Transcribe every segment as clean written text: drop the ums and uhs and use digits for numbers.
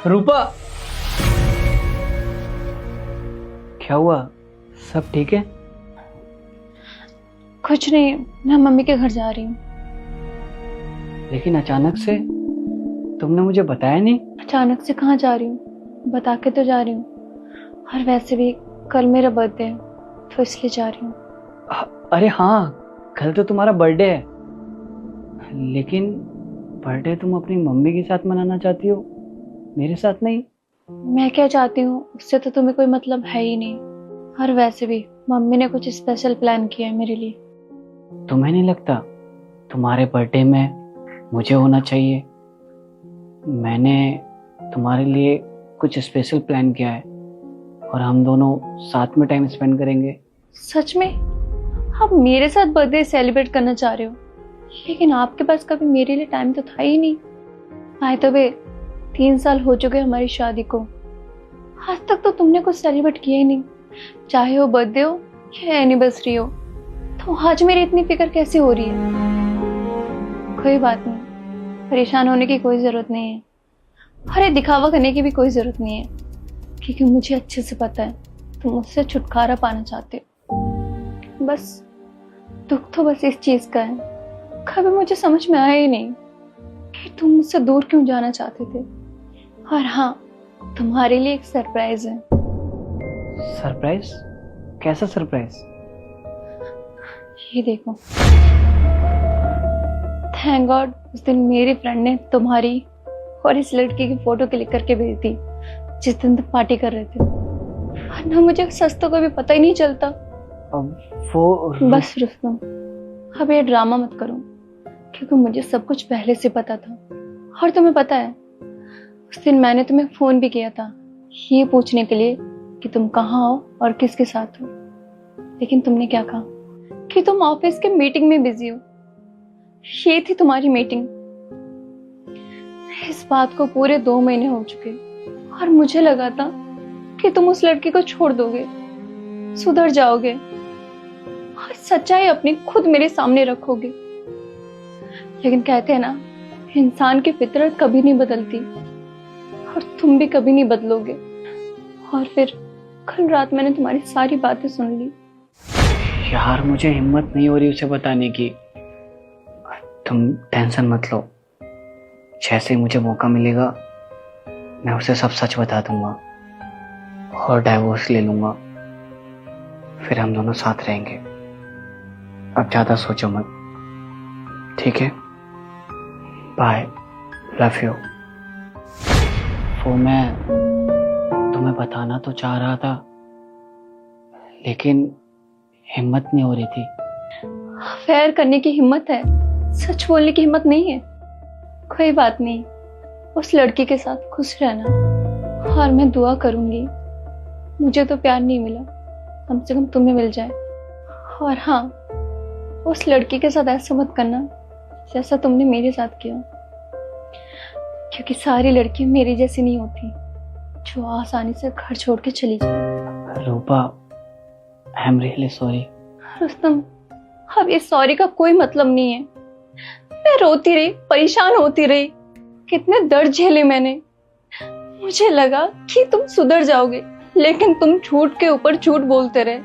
रूपा, क्या हुआ? सब ठीक है? कुछ नहीं, मैं मम्मी के घर जा रही हूँ। लेकिन अचानक से तुमने मुझे बताया नहीं। अचानक से कहाँ जा रही हूँ, बता के तो जा रही हूँ। और वैसे भी कल मेरा बर्थडे है, तो इसलिए जा रही हूँ। अरे हाँ, कल तो तुम्हारा बर्थडे है। लेकिन बर्थडे तुम अपनी मम्मी के साथ मनाना चाहती हो, मेरे साथ नहीं। मैं क्या चाहती हूँ उससे तो तुम्हें कोई मतलब है ही नहीं। और वैसे भी मम्मी ने कुछ स्पेशल प्लान किया है मेरे लिए। तुम्हें नहीं लगता तुम्हारे बर्थडे में मुझे होना चाहिए? मैंने तुम्हारे लिए कुछ स्पेशल प्लान किया है और हम दोनों साथ में टाइम स्पेंड करेंगे। सच में? आप मेरे साथ बर्थडे सेलिब्रेट करना चाह रहे हो? लेकिन आपके पास कभी मेरे लिए टाइम तो था ही नहीं। बाय द वे, 3 साल हो चुके हमारी शादी को, आज तक तो तुमने कुछ सेलिब्रेट किया ही नहीं, चाहे वो बर्थडे हो या एनिवर्सरी हो। तो आज मेरी इतनी फिक्र कैसे हो रही है? कोई बात नहीं, परेशान होने की कोई जरूरत नहीं है। अरे दिखावा करने की भी कोई जरूरत नहीं है, क्योंकि मुझे अच्छे से पता है तुम मुझसे छुटकारा पाना चाहते हो। बस दुख तो बस इस चीज का है, कभी मुझे समझ में आया ही नहीं कि तुम मुझसे दूर क्यों जाना चाहते थे। और हाँ, तुम्हारे लिए एक सरप्राइज है। सरप्राइज? कैसा सरप्राइज? ये देखो। थैंक गॉड उस दिन मेरी फ्रेंड ने तुम्हारी और इस लड़की की फोटो क्लिक करके भेज दी जिस दिन तुम पार्टी कर रहे थे, वरना मुझे सच तो कभी पता ही नहीं चलता। अब वो बस रुस्तम, अब ये ड्रामा मत करो, क्योंकि मुझे सब कुछ पहले से पता था। और तुम्हें पता है, उस दिन मैंने तुम्हें फोन भी किया था ये पूछने के लिए कि तुम कहाँ हो और किसके साथ हो। लेकिन तुमने क्या कहा कि तुम ऑफिस के मीटिंग में बिजी हो। ये थी तुम्हारी मीटिंग। इस बात को पूरे 2 महीने हो चुके और मुझे लगा था कि तुम उस लड़की को छोड़ दोगे, सुधर जाओगे और सच्चाई अपनी खुद मेरे सामने रखोगे। लेकिन कहते हैं ना, इंसान की फितरत कभी नहीं बदलती और तुम भी कभी नहीं बदलोगे। और फिर कल रात मैंने तुम्हारी सारी बातें सुन ली। यार, मुझे हिम्मत नहीं हो रही उसे बताने की। तुम टेंशन मत लो, जैसे ही मुझे मौका मिलेगा मैं उसे सब सच बता दूंगा और डाइवोर्स ले लूंगा। फिर हम दोनों साथ रहेंगे। अब ज्यादा सोचो मत, ठीक है? Bye, love you. वो मैं तुम्हें बताना तो चाह रहा था, लेकिन हिम्मत नहीं हो रही थी। अफेयर करने की हिम्मत है, सच बोलने की हिम्मत नहीं है। कोई बात नहीं, उस लड़की के साथ खुश रहना। और मैं दुआ करूंगी मुझे तो प्यार नहीं मिला, कम से कम तुम्हें मिल जाए। और हाँ, उस लड़की के साथ ऐसा मत करना जैसा तुमने मेरे साथ किया, क्योंकि सारी लड़कियां मेरी जैसी नहीं होती जो आसानी से घर छोड़ के चली जाए। Rupa, I am really sorry. Rustam, अब इस सॉरी का कोई मतलब नहीं है। मैं रोती रही, परेशान होती रही, कितने दर्द झेले मैंने। मुझे लगा कि तुम सुधर जाओगे, लेकिन तुम झूठ के ऊपर झूठ बोलते रहे।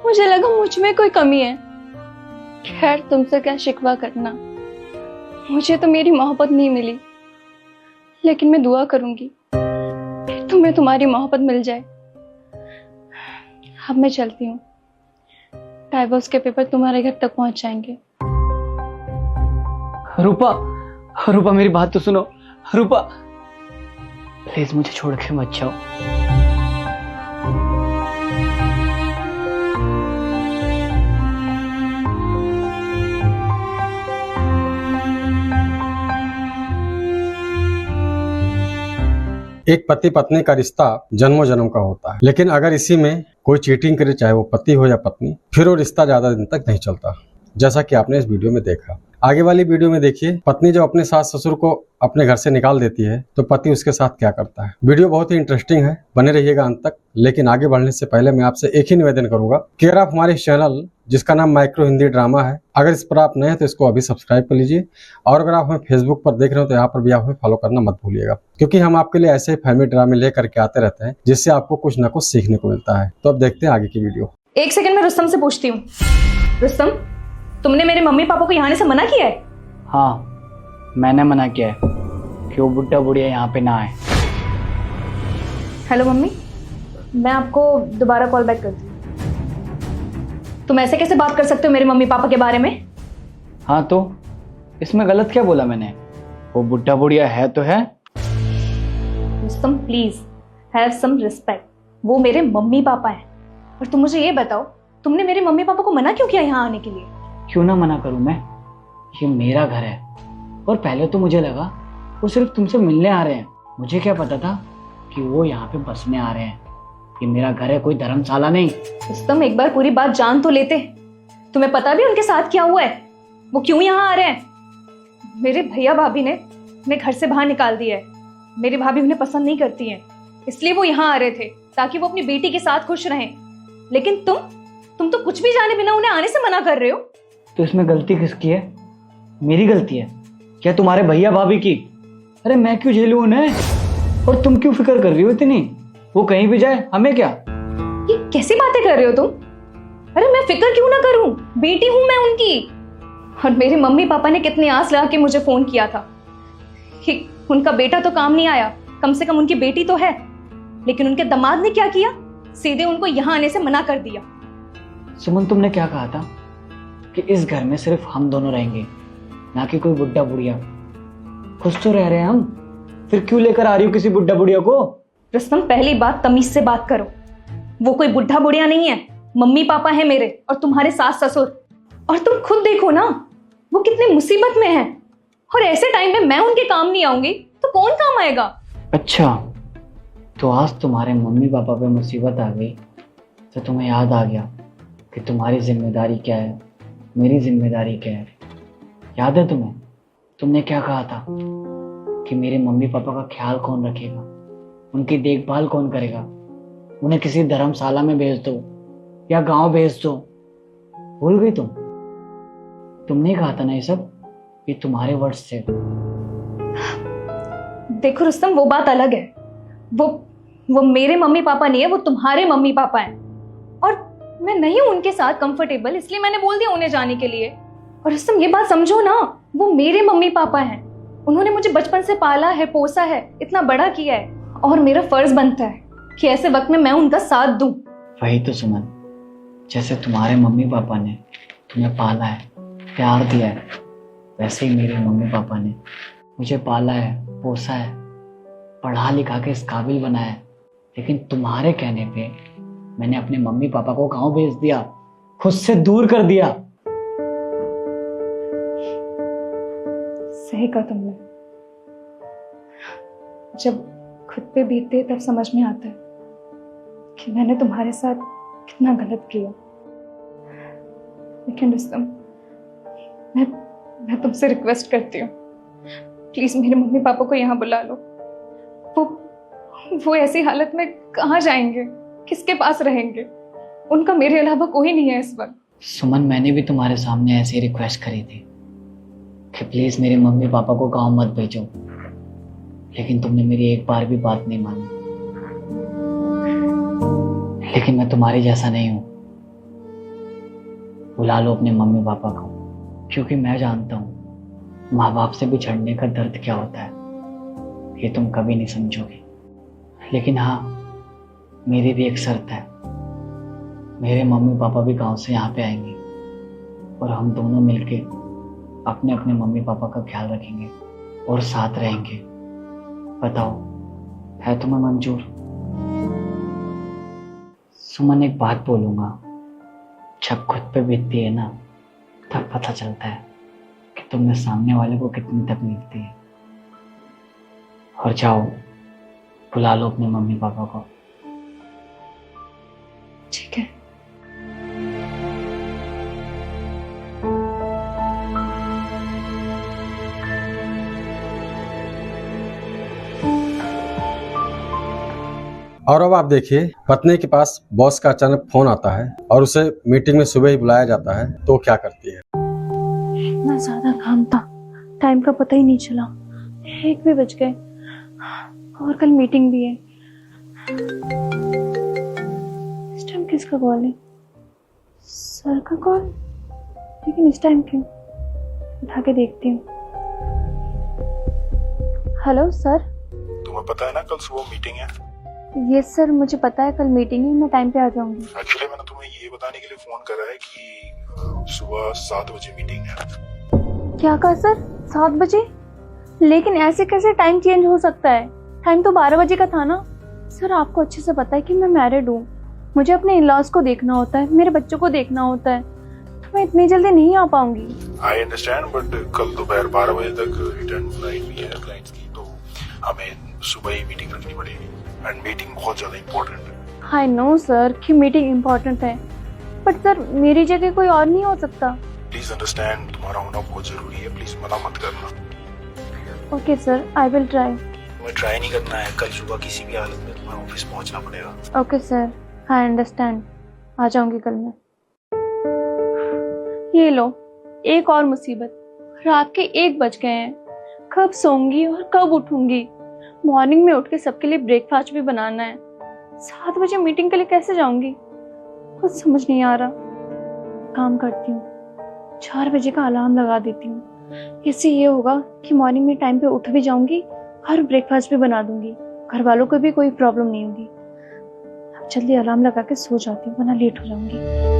मुझे लगा मुझ में कोई कमी है। खैर, तुमसे क्या शिकवा करना, मुझे तो मेरी मोहब्बत नहीं मिली। लेकिन मैं दुआ करूंगी कि तुम्हें तुम्हारी मोहब्बत मिल जाए। अब मैं चलती हूँ, डाइवोर्स के पेपर तुम्हारे घर तक पहुंच जाएंगे। रूपा, रूपा मेरी बात तो सुनो। रूपा, प्लीज मुझे छोड़ के मत जाओ। एक पति पत्नी का रिश्ता जन्मों जन्म का होता है, लेकिन अगर इसी में कोई चीटिंग करे, चाहे वो पति हो या पत्नी, फिर वो रिश्ता ज्यादा दिन तक नहीं चलता, जैसा कि आपने इस वीडियो में देखा। आगे वाली वीडियो में देखिए, पत्नी जब अपने सास ससुर को अपने घर से निकाल देती है तो पति उसके साथ क्या करता है। वीडियो बहुत ही इंटरेस्टिंग है, बने रहिएगा अंत तक। लेकिन आगे बढ़ने से पहले मैं आपसे एक ही निवेदन करूंगा कि अगर आप हमारे इस चैनल जिसका नाम माइक्रो हिंदी ड्रामा है। अगर इस पर आप नए हैं तो इसको अभी सब्सक्राइब कर लीजिए, और अगर आप हमें फेसबुक पर देख रहे हो तो यहाँ पर भी आप हमें फॉलो करना मत भूलिएगा, क्योंकि हम आपके लिए ऐसे फैमिली ड्रामे लेकर के आते रहते हैं जिससे आपको कुछ ना कुछ सीखने को मिलता है। तो अब देखते हैं आगे की वीडियो। एक सेकंड में रुस्तम से पूछती हूँ। रुस्तम, तुमने मेरे मम्मी पापा को यहाँ आने से मना किया है? हाँ, मैंने मना किया है कि वो बुढ़ा बुढ़िया यहाँ पे ना आए। हेलो मम्मी, मैं आपको दोबारा कॉल बैक करती हूँ। तुम ऐसे कैसे बात कर सकते हो मेरे मम्मी पापा के बारे में? हाँ तो इसमें गलत क्या बोला मैंने? वो बुढ़ा बुढ़िया है तो है। Rustam please have some respect, वो मेरे मम्मी पापा हैं। और तुम मुझे ये बताओ, तुमने मेरे मम्मी पापा को मना क्यों किया यहाँ आने के लिए? क्यों ना मना करूं मैं, ये मेरा घर है। और पहले तो मुझे लगा वो सिर्फ तुमसे मिलने आ रहे हैं, मुझे क्या पता था कि वो यहाँ पे बसने आ रहे हैं। ये मेरा घर है, कोई धर्मशाला नहीं। रुस्तम एक बार पूरी बात जान तो लेते। तुम्हें पता भी उनके साथ क्या हुआ है, वो क्यों यहाँ आ रहे हैं? मेरे भैया भाभी ने उन्हें घर से बाहर निकाल दिया है। मेरी भाभी उन्हें पसंद नहीं करती है, इसलिए वो यहाँ आ रहे थे ताकि वो अपनी बेटी के साथ खुश रहें। लेकिन तुम तो कुछ भी जाने बिना उन्हें आने से मना कर रहे हो। तो इसमें गलती किसकी है? मेरी गलती है क्या तुम्हारे भैया भाभी की? अरे मैं क्यों झेलूं उन्हें, और तुम क्यों फिक्र कर रही हो इतनी? वो कहीं भी जाए हमें क्या? ये कैसी बातें कर रहे हो तुम? अरे मैं फिक्र क्यों ना करूं, बेटी हूं मैं उनकी। और मेरे मम्मी पापा ने कितनी आस लगा के मुझे फोन किया था कि उनका बेटा तो काम नहीं आया, कम से कम उनकी बेटी तो है। लेकिन उनके दामाद ने क्या किया, सीधे उनको यहाँ आने से मना कर दिया। सुमन, तुमने क्या कहा था कि इस घर में सिर्फ हम दोनों रहेंगे, ना कि कोई बुढ़ा बुढ़िया। खुश तो रह रहे हैं हम, फिर क्यों लेकर आ रही हो किसी बुढ़ा बुढ़िया को? रुस्तम पहली बात तमीज से बात करो। वो कोई बुढ़ा बुढ़िया नहीं है, मम्मी पापा है मेरे और तुम्हारे सास ससुर। और तुम खुद देखो ना, वो कितने मुसीबत में हैं। और ऐसे टाइम में मैं उनके काम नहीं आऊंगी तो कौन काम आएगा? अच्छा, तो आज तुम्हारे मम्मी पापा पे मुसीबत आ गई तो तुम्हें याद आ गया कि तुम्हारी जिम्मेदारी क्या है, मेरी जिम्मेदारी क्या है। याद है तुम्हें, तुमने क्या कहा था कि मेरे मम्मी पापा का ख्याल कौन रखेगा, उनकी देखभाल कौन करेगा? उन्हें किसी धर्मशाला में भेज दो या गांव भेज दो। भूल गई तुमने कहा था ना ये सब, ये तुम्हारे वर्ड्स थे। देखो रुस्तम, वो बात अलग है। वो मेरे मम्मी पापा नहीं है, वो तुम्हारे मम्मी पापा हैं। और मैं नहीं हूं उनके साथ कंफर्टेबल, इसलिए मैंने बोल दिया उन्हें जाने के लिए। और रुस्तम ये बात समझो ना, वो मेरे मम्मी पापा हैं। उन्होंने मुझे बचपन से पाला है, पोसा है, इतना बड़ा किया है। और मेरा फर्ज बनता है कि ऐसे वक्त में मैं उनका साथ दूं। वही तो सुमन, जैसे तुम्हारे मम्मी पापा ने तुम्हें पाला है, प्यार दिया है, वैसे ही मेरे मम्मी पापा ने मुझे पाला है, पोसा है, पढ़ा लिखा के इस काबिल बनाया है। लेकिन तुम्हारे कहने पे मैंने अपने मम्मी पापा को गांव भेज दिया, खुद से दूर कर दिया। सही कहा तुमने। जब खुद पे बीतते तब समझ में आता है कि मैंने तुम्हारे साथ कितना गलत किया। लेकिन रुस्तम, मैं तुमसे रिक्वेस्ट करती हूँ, प्लीज मेरे मम्मी पापा को यहाँ बुला लो। वो ऐसी हालत में कहाँ जाएंगे, किसके पास रहेंगे? उनका मेरे अलावा कोई नहीं है इस वक्त। सुमन, मैंने भी तुम्हारे सामने ऐसी रिक्वेस्ट करी थी कि प्लीज मेरे मम्मी पापा को गांव मत भेजो, लेकिन तुमने मेरी एक बार भी बात नहीं मानी। लेकिन मैं तुम्हारी जैसा नहीं हूं। बुला लो अपने मम्मी पापा को, क्योंकि मैं जानता हूं माँ बाप से बिछड़ने का दर्द क्या होता है, ये तुम कभी नहीं समझोगे। लेकिन हाँ, मेरी भी एक शर्त है। मेरे मम्मी पापा भी गांव से यहाँ पे आएंगे और हम दोनों मिलके अपने अपने मम्मी पापा का ख्याल रखेंगे और साथ रहेंगे। बताओ, है तुम्हें मंजूर? सुमन, एक बात बोलूंगा, जब खुद पे बीतती है ना, तब पता चलता है कि तुमने सामने वाले को कितनी तकलीफ दी। और जाओ, बुला लो अपने मम्मी पापा को। ठीक है। और अब आप देखिए, पत्नी के पास बॉस का अचानक फोन आता है और उसे मीटिंग में सुबह ही बुलाया जाता है, तो क्या करती है? इतना ज्यादा काम था, टाइम का पता ही नहीं चला। 1 भी बज गए और कल मीटिंग भी है। इस टाइम किसका कॉल है? सर का कॉल? लेकिन इस टाइम क्यों? उठा के देखती हूँ। Hello sir. तुम्हें पता है ना कल सुबह मीटिंग है? यस सर, मुझे पता है कल मीटिंग है, मैं टाइम पे आ जाऊंगी। एक्चुअली मैंने तुम्हें ये बताने के लिए फोन करा है कि सुबह 7 बजे मीटिंग है। क्या कहा सर? 7 बजे? लेकिन ऐसे कैसे टाइम चेंज हो सकता है? टाइम तो 12 बजे का था ना। सर आपको अच्छे से पता है कि मैं मैरिड हूँ, मुझे अपने इन-लॉज को देखना होता है, मेरे बच्चों को देखना होता है, तो मैं इतनी जल्दी नहीं आ पाऊंगी। आई अंडरस्टैंड, बट कल दोपहर 12 बजे तक रिटर्न फ्लाइट भी है क्लाइंट्स की, तो हमें सुबह ही मीटिंग रखनी पड़ेगी एंड मीटिंग बहुत ज्यादा इम्पोर्टेंट है। आई नो सर कि मीटिंग इम्पोर्टेंट है, बट सर मेरी जगह कोई और नहीं हो सकता। प्लीज अंडरस्टैंड, तुम्हारा होना बहुत जरूरी है, प्लीज मना मत करना। Okay sir, I will try. तुम्हें ट्राई नहीं करना है, कल सुबह किसी भी हालत में तुम्हें ऑफिस पहुंचना पड़ेगा। ओके सर, आई अंडरस्टैंड, आ जाऊंगी कल मैं। ये लो, एक और मुसीबत। रात के 1 बज गए हैं, कब सोऊंगी और कब उठूंगी? मॉर्निंग में उठ के सबके लिए ब्रेकफास्ट भी बनाना है। 7 बजे मीटिंग के लिए कैसे जाऊंगी? कुछ समझ नहीं आ रहा। काम करती हूँ, 4 बजे का अलार्म लगा देती हूँ। इससे ये होगा कि मॉर्निंग में टाइम पे उठ भी जाऊंगी और ब्रेकफास्ट भी बना दूंगी, घर वालों को भी कोई प्रॉब्लम नहीं होगी। अब जल्दी अलार्म लगा के सो जाती हूँ, वरना लेट हो जाऊंगी।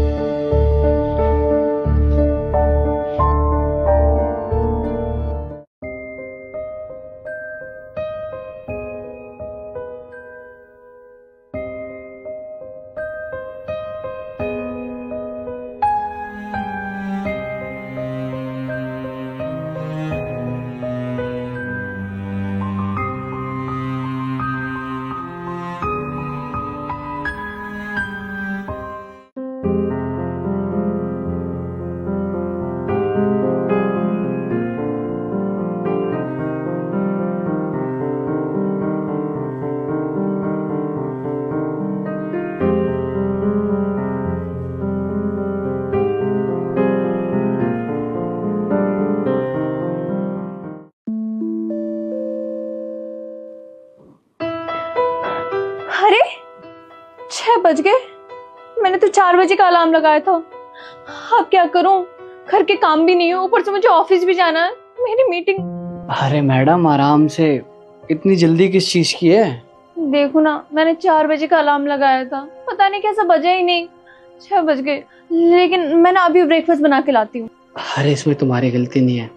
अरे 6 बज गए, मैंने तो 4 बजे का अलार्म लगाया था। अब क्या करूं? घर के काम भी नहीं हो, ऊपर से मुझे ऑफिस भी जाना है, मेरी मीटिंग। अरे मैडम आराम से, इतनी जल्दी किस चीज की है? देखो ना, मैंने 4 बजे का अलार्म लगाया था, पता नहीं कैसा बजा ही नहीं, 6 बज गए। लेकिन मैं ना अभी ब्रेकफास्ट बना के लाती हूँ। अरे इसमें तुम्हारी गलती नहीं है,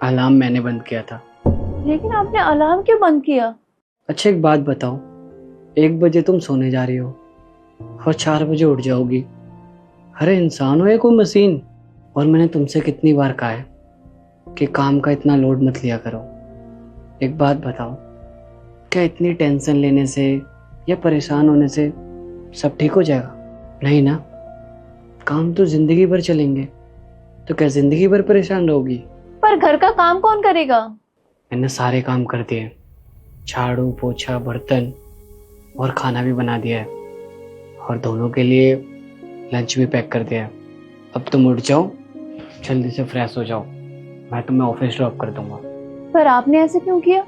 अलार्म मैंने बंद किया था। लेकिन आपने अलार्म क्यों बंद किया? अच्छा एक बात बताओ, 1 बजे तुम सोने जा रही हो और 4 बजे उठ जाओगी? अरे इंसान हो या कोई मशीन? और मैंने तुमसे कितनी बार कहा है कि काम का इतना लोड मत लिया करो। एक बात बताओ, क्या इतनी टेंशन लेने से या परेशान होने से सब ठीक हो जाएगा? नहीं ना, काम तो जिंदगी भर चलेंगे, तो क्या जिंदगी भर परेशान रहोगी? पर घर का काम कौन करेगा? मैंने सारे काम कर दिए, झाड़ू पोछा बर्तन और खाना भी बना दिया है, और दोनों के लिए लंच भी पैक कर दिया है। अब तुम उठ जाओ, जल्दी से फ्रेश हो जाओ, मैं तुम्हें ऑफिस ड्रॉप कर दूंगा। पर आपने ऐसे क्यों किया?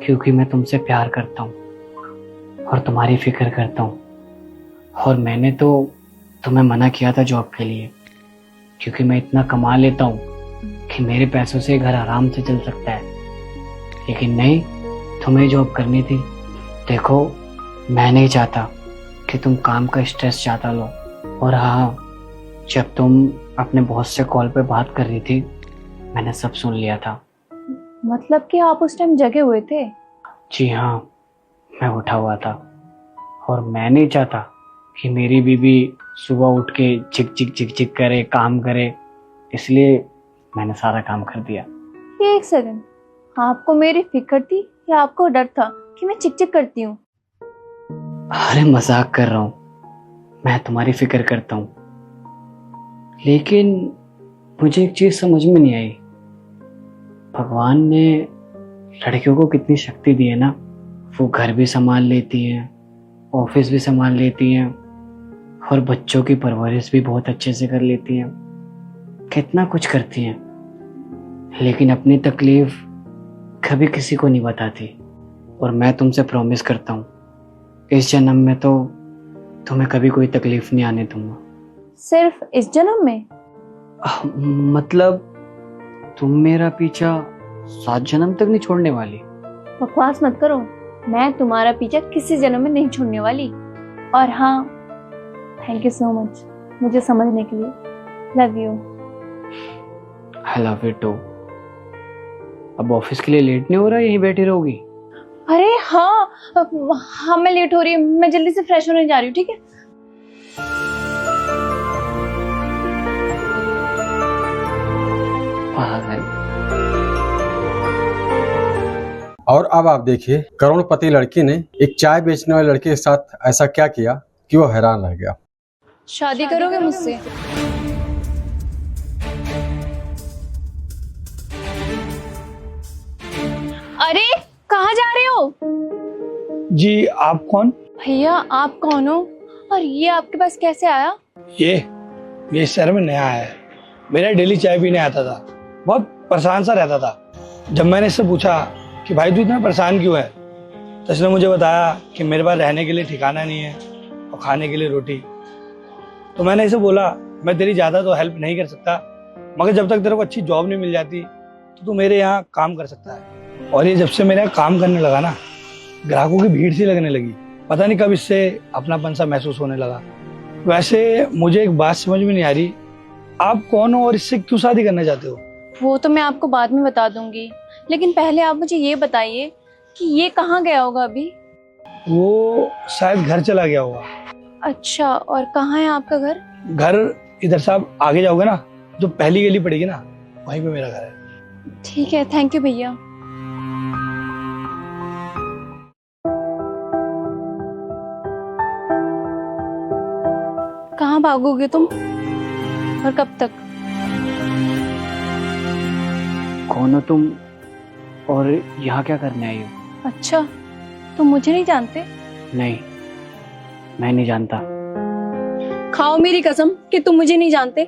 क्योंकि मैं तुमसे प्यार करता हूँ और तुम्हारी फिक्र करता हूँ, और मैंने तो तुम्हें मना किया था जॉब के लिए, क्योंकि मैं इतना कमा लेता हूँ कि मेरे पैसों से घर आराम से चल सकता है। लेकिन नहीं, तुम्हें जॉब करनी थी। देखो, मैं नहीं चाहता कि तुम काम का स्ट्रेस ज़्यादा लो। और हाँ, जब तुम अपने बॉस से कॉल पे बात कर रही थी, मैंने सब सुन लिया था। मतलब कि आप उस टाइम जगे हुए थे? जी हाँ, मैं उठा हुआ था, और मैं नहीं चाहता कि मेरी बीवी सुबह उठ के चिक चिक चिक चिक करे, काम करे, इसलिए मैंने सारा काम कर दिया। एक सेकंड, आपको मेरी फिक्र थी या आपको डर था कि मैं चिक चिक करती हूँ? अरे मजाक कर रहा हूँ, मैं तुम्हारी फिक्र करता हूँ। लेकिन मुझे एक चीज समझ में नहीं आई, भगवान ने लड़कियों को कितनी शक्ति दी है ना। वो घर भी संभाल लेती हैं ऑफिस भी संभाल लेती हैं और बच्चों की परवरिश भी बहुत अच्छे से कर लेती हैं, कितना कुछ करती हैं, लेकिन अपनी तकलीफ कभी किसी को नहीं बताती। और मैं तुमसे प्रॉमिस करता हूँ इस जन्म में तो तुम्हें कभी कोई तकलीफ नहीं आने दूंगा। सिर्फ इस जन्म में? मतलब तुम मेरा पीछा 7 जन्म तक नहीं छोड़ने वाली? बकवास मत करो, मैं तुम्हारा पीछा किसी जन्म में नहीं छोड़ने वाली। और हाँ, थैंक यू सो मच मुझे समझने के लिए। Love you. I love you too. अब ऑफिस के लिए लेट नहीं हो रहा, यहीं बैठी रहोगी? अरे हाँ, हाँ मैं लेट हो रही हूँ, मैं जल्दी से फ्रेश होने जा रही हूँ, ठीक है? पागल। और अब आप देखिए करोड़पति लड़की ने एक चाय बेचने वाले लड़के के साथ ऐसा क्या किया कि वो हैरान रह गया। शादी करोगे मुझसे? अरे कहाँ जा रहे हो? जी आप कौन? भैया आप कौन हो और ये आपके पास कैसे आया? ये इस शहर में नया है, मेरा डेली चाय पीने आता था, बहुत परेशान सा रहता था। जब मैंने इससे पूछा कि भाई तू इतना परेशान क्यों है, तो इसने मुझे बताया कि मेरे पास रहने के लिए ठिकाना नहीं है और खाने के लिए रोटी। तो मैंने इसे बोला मैं तेरी ज़्यादा तो हेल्प नहीं कर सकता, मगर जब तक तेरे को अच्छी जॉब नहीं मिल जाती तो तू मेरे यहाँ काम कर सकता है। और ये जब से मेरे यहाँ काम करने लगा ना, ग्राहकों की भीड़ सी लगने लगी, पता नहीं कब इससे अपनापन सा महसूस होने लगा। वैसे मुझे एक बात समझ में नहीं आ रही, आप कौन हो और इससे क्यों शादी करना चाहते हो? वो तो मैं आपको बाद में बता दूंगी, लेकिन पहले आप मुझे ये बताइए कि ये कहाँ गया होगा अभी? वो शायद घर चला गया होगा। अच्छा, और कहाँ है आपका घर? घर इधर से आप आगे जाओगे ना, जो पहली गली पड़ेगी ना, वहीं पे मेरा घर है। ठीक है, थैंक यू भैया। कहाँ भागोगे तुम और कब तक? कौन हो तुम और यहाँ क्या करने आई हो? अच्छा, तुम मुझे नहीं जानते? नहीं, मैं नहीं जानता। खाओ मेरी कसम कि तुम मुझे नहीं जानते।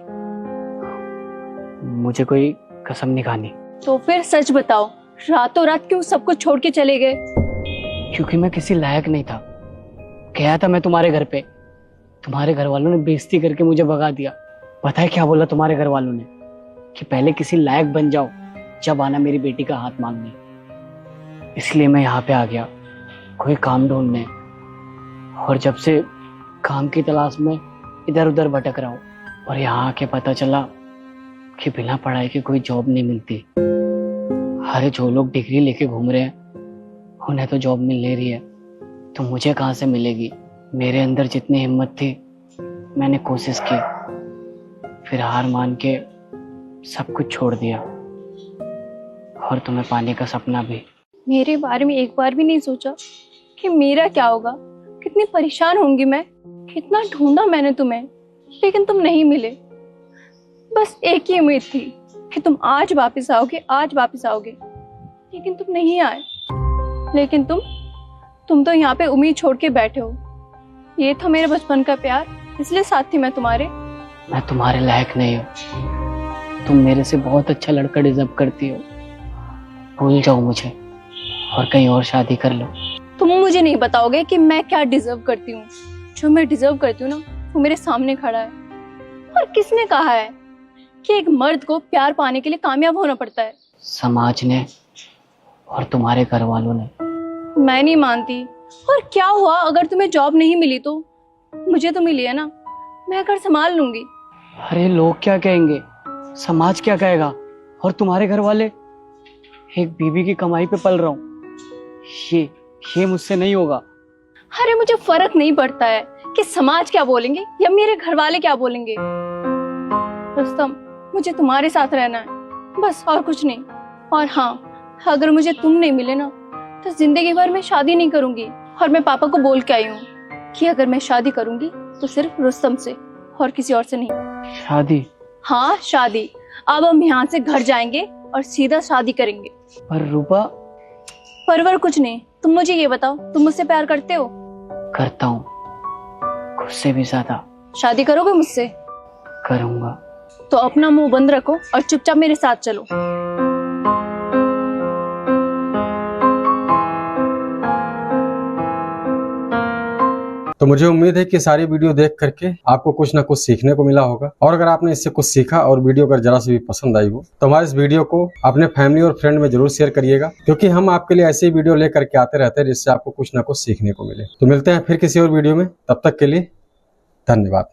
मुझे कोई कसम नहीं खानी। तो फिर सच बताओ, रातों रात क्यों सब कुछ छोड़ के चले गए? क्योंकि मैं किसी लायक नहीं था। गया था मैं तुम्हारे घर पे, तुम्हारे घर वालों ने बेइज्जती करके मुझे भगा दिया। पता है क्या बोला तुम्हारे घर वालों ने? कि पहले किसी लायक बन जाओ, जब आना मेरी बेटी का हाथ मांगने। इसलिए मैं यहाँ पे आ गया कोई काम ढूंढने, और जब से काम की तलाश में इधर उधर भटक रहा हूँ, और यहाँ आके पता चला कि बिना पढ़ाई के कोई जॉब नहीं मिलती। अरे जो लोग डिग्री लेके घूम रहे हैं उन्हें तो जॉब मिल नहीं रही है, तो मुझे कहाँ से मिलेगी? मेरे अंदर जितनी हिम्मत थी मैंने कोशिश की, फिर हार मान के सब कुछ छोड़ दिया, और तुम्हें पाने का सपना भी। मेरे बारे में एक बार भी नहीं सोचा कि मेरा क्या होगा? कितनी परेशान होंगी मैं। कितना ढूंढा मैंने तुम्हें, लेकिन तुम नहीं मिले। बस एक ही उम्मीद थी कि तुम आज वापस आओगे, आज वापस आओगे, लेकिन तुम नहीं आए। लेकिन तुम तो यहाँ पे उम्मीद छोड़ के बैठे हो। ये था मेरे बचपन का प्यार, इसलिए साथ थी मैं तुम्हारे। मैं तुम्हारे लायक नहीं हूँ। तुम मेरे से बहुत अच्छा लड़का डिजर्व करती हो। भूल जाओ मुझे और कहीं और शादी कर लो। तुम मुझे नहीं बताओगे कि मैं क्या डिजर्व करती हूँ। जो मैं डिजर्व करती हूँ ना, वो मेरे सामने खड़ा है। और किसने कहा है कि एक मर्द को प्यार पाने के लिए कामयाब होना पड़ता है? समाज ने और तुम्हारे घर वालों ने। मैं नहीं मानती। और क्या हुआ अगर तुम्हें जॉब नहीं मिली तो? मुझे तो मिली है ना, मैं घर संभाल लूंगी। अरे लोग क्या कहेंगे, समाज क्या कहेगा, और तुम्हारे घर वाले? एक बीवी की कमाई पे पल रहा हूँ, ये मुझसे नहीं होगा। अरे मुझे फर्क नहीं पड़ता है कि समाज क्या बोलेंगे या मेरे घर वाले क्या बोलेंगे। रुस्तम, मुझे तुम्हारे साथ रहना है, बस, और कुछ नहीं। और हाँ, अगर मुझे तुम नहीं मिले ना, तो जिंदगी भर मैं शादी नहीं करूंगी। और मैं पापा को बोल के आई हूँ कि अगर मैं शादी करूंगी तो सिर्फ रुस्तम से और किसी और से नहीं। शादी? हाँ, शादी। अब हम यहाँ से घर जाएंगे और सीधा शादी करेंगे। पर रूपा। परवर कुछ नहीं। तुम मुझे ये बताओ, तुम मुझसे प्यार करते हो? करता हूँ, खुद से भी ज्यादा शादी करोगे मुझसे? करूँगा। तो अपना मुंह बंद रखो और चुपचाप मेरे साथ चलो। तो मुझे उम्मीद है कि सारी वीडियो देख करके आपको कुछ ना कुछ सीखने को मिला होगा, और अगर आपने इससे कुछ सीखा और वीडियो अगर जरा से भी पसंद आई हो तो हमारे इस वीडियो को अपने फैमिली और फ्रेंड में जरूर शेयर करिएगा, क्योंकि हम आपके लिए ऐसी वीडियो लेकर के आते रहते हैं जिससे आपको कुछ ना कुछ सीखने को मिले। तो मिलते हैं फिर किसी और वीडियो में, तब तक के लिए धन्यवाद।